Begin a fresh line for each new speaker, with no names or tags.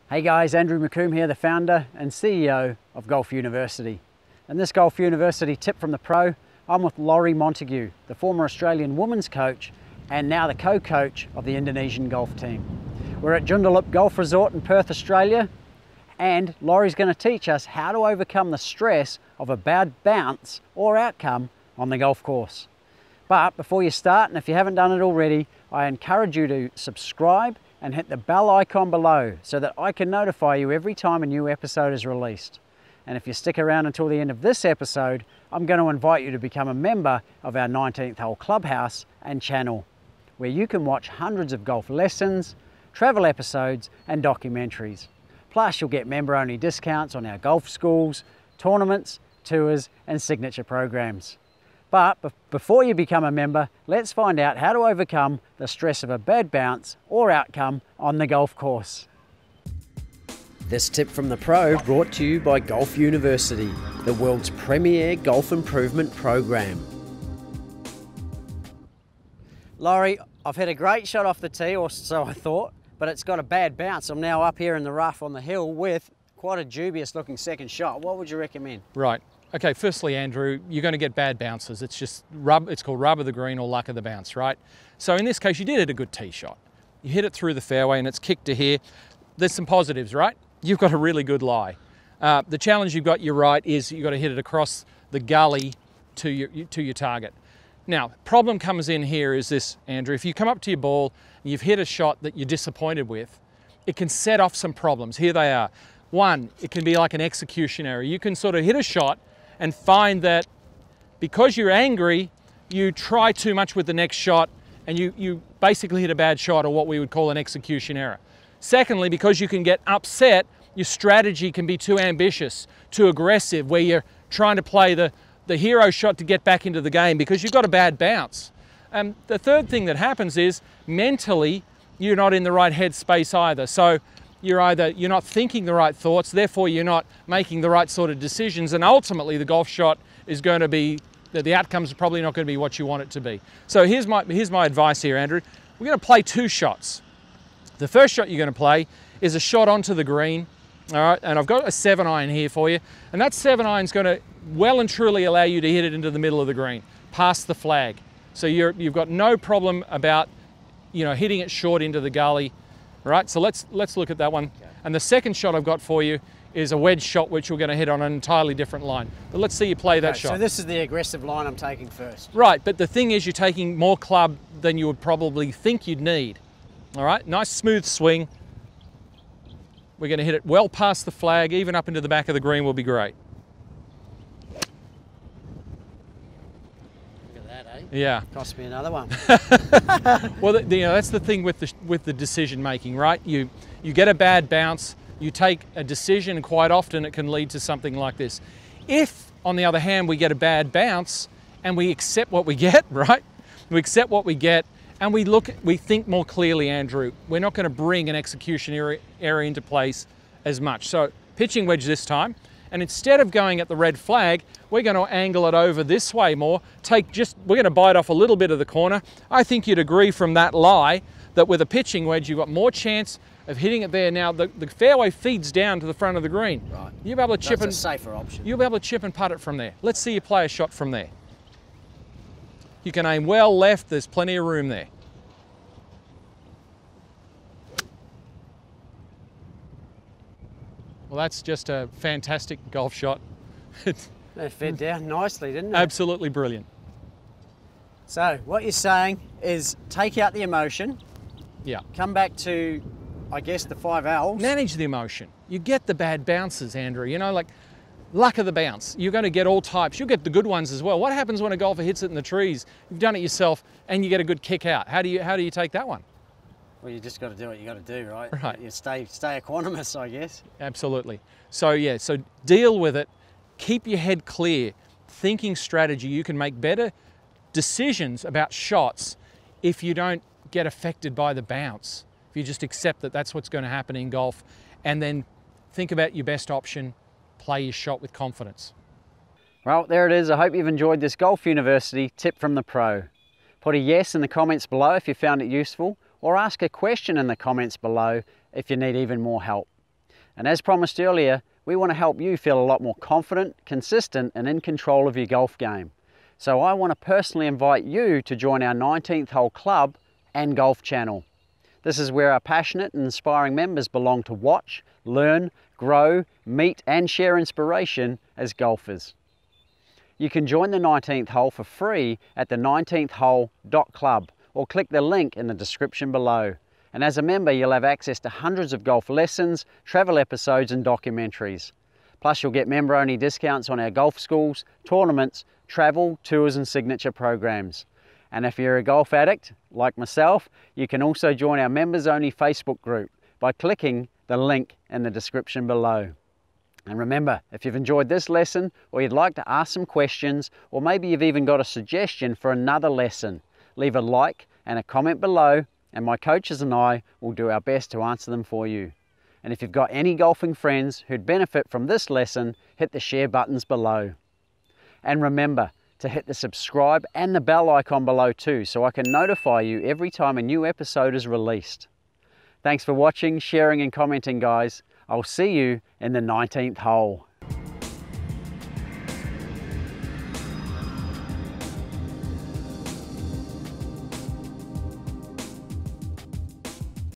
Hey guys, Andrew McComb here, the founder and CEO of Golf University. In this Golf University tip from the pro, I'm with Lawrie Montague, the former Australian women's coach and now the co-coach of the Indonesian golf team. We're at Joondalup Golf Resort in Perth, Australia, and Laurie's going to teach us how to overcome the stress of a bad bounce or outcome on the golf course. But before you start, and if you haven't done it already, I encourage you to subscribe and hit the bell icon below so that I can notify you every time a new episode is released. And if you stick around until the end of this episode, I'm going to invite you to become a member of our 19th hole clubhouse and channel, where you can watch hundreds of golf lessons, travel episodes and documentaries. Plus you'll get member-only discounts on our golf schools, tournaments, tours and signature programs. But before you become a member, let's find out how to overcome the stress of a bad bounce or outcome on the golf course. This tip from the pro brought to you by Golf University, the world's premier golf improvement program. Lawrie, I've had a great shot off the tee, or so I thought, but it's got a bad bounce. I'm now up here in the rough on the hill with quite a dubious looking second shot. What would you recommend?
Right. Okay, firstly, Andrew, you're going to get bad bounces. It's just it's called rub of the green or luck of the bounce, right? So in this case, you did hit a good tee shot. You hit it through the fairway and it's kicked to here. There's some positives, right? You've got a really good lie. The challenge you've got, you're right, is you've got to hit it across the gully to your target. Now, problem comes in here is this, Andrew. If you come up to your ball and you've hit a shot that you're disappointed with, it can set off some problems. Here they are. One, it can be like an execution error. You can sort of hit a shot and find that because you're angry, you try too much with the next shot and you basically hit a bad shot, or what we would call an execution error. Secondly, because you can get upset, your strategy can be too ambitious, too aggressive, where you're trying to play the hero shot to get back into the game because you've got a bad bounce. The third thing that happens is mentally, you're not in the right headspace either. So you're not thinking the right thoughts, therefore you're not making the right sort of decisions, and ultimately the golf shot is going to be, the outcome's probably not going to be what you want it to be. So here's my advice here, Andrew. We're going to play two shots. The first shot you're going to play is a shot onto the green, all right, and I've got a 7-iron here for you, and that 7-iron's going to well and truly allow you to hit it into the middle of the green, past the flag. So you've got no problem about, hitting it short into the gully. All right, so let's look at that one. Okay. And the second shot I've got for you is a wedge shot, which we're going to hit on an entirely different line. But let's see you play that shot.
So this is the aggressive line I'm taking first.
Right, but the thing is you're taking more club than you would probably think you'd need. All right, nice smooth swing. We're going to hit it well past the flag, even up into the back of the green will be great. Yeah.
Cost me another one.
Well, that's the thing with the decision making, right? You get a bad bounce, you take a decision, and quite often it can lead to something like this. If, on the other hand, we get a bad bounce and we accept what we get, right? We accept what we get and we think more clearly, Andrew. We're not going to bring an execution error into place as much. So pitching wedge this time. And instead of going at the red flag, we're going to angle it over this way more. We're going to bite off a little bit of the corner. I think you'd agree from that lie that with a pitching wedge, you've got more chance of hitting it there. Now, the fairway feeds down to the front of the green.
Right.
You'll be able to chip
That's a safer option.
You'll be able to chip and putt it from there. Let's see you play a shot from there. You can aim well left. There's plenty of room there. Well, that's just a fantastic golf shot.
It fed down nicely, didn't it?
Absolutely brilliant.
So what you're saying is take out the emotion.
Yeah.
Come back to, I guess, the 5 L's.
Manage the emotion. You get the bad bounces, Andrew. Like luck of the bounce. You're going to get all types. You'll get the good ones as well. What happens when a golfer hits it in the trees? You've done it yourself and you get a good kick out. How do you take that one?
Well, you just got to do what you got to do, right?
Right.
You stay equanimous, I guess.
Absolutely. So yeah, so deal with it. Keep your head clear. Thinking strategy. You can make better decisions about shots if you don't get affected by the bounce. If you just accept that that's what's going to happen in golf, and then think about your best option. Play your shot with confidence.
Well, there it is. I hope you've enjoyed this Golf University tip from the pro. Put a yes in the comments below if you found it useful, or ask a question in the comments below if you need even more help. And as promised earlier, we want to help you feel a lot more confident, consistent, and in control of your golf game. So I want to personally invite you to join our 19th hole club and golf channel. This is where our passionate and inspiring members belong to watch, learn, grow, meet, and share inspiration as golfers. You can join the 19th hole for free at the 19thhole.club or click the link in the description below. And as a member, you'll have access to hundreds of golf lessons, travel episodes, and documentaries. Plus, you'll get member-only discounts on our golf schools, tournaments, travel, tours, and signature programs. And if you're a golf addict, like myself, you can also join our members-only Facebook group by clicking the link in the description below. And remember, if you've enjoyed this lesson, or you'd like to ask some questions, or maybe you've even got a suggestion for another lesson, leave a like and a comment below, and my coaches and I will do our best to answer them for you. And if you've got any golfing friends who'd benefit from this lesson, hit the share buttons below. And remember to hit the subscribe and the bell icon below too, so I can notify you every time a new episode is released. Thanks for watching, sharing, and commenting, guys. I'll see you in the 19th hole.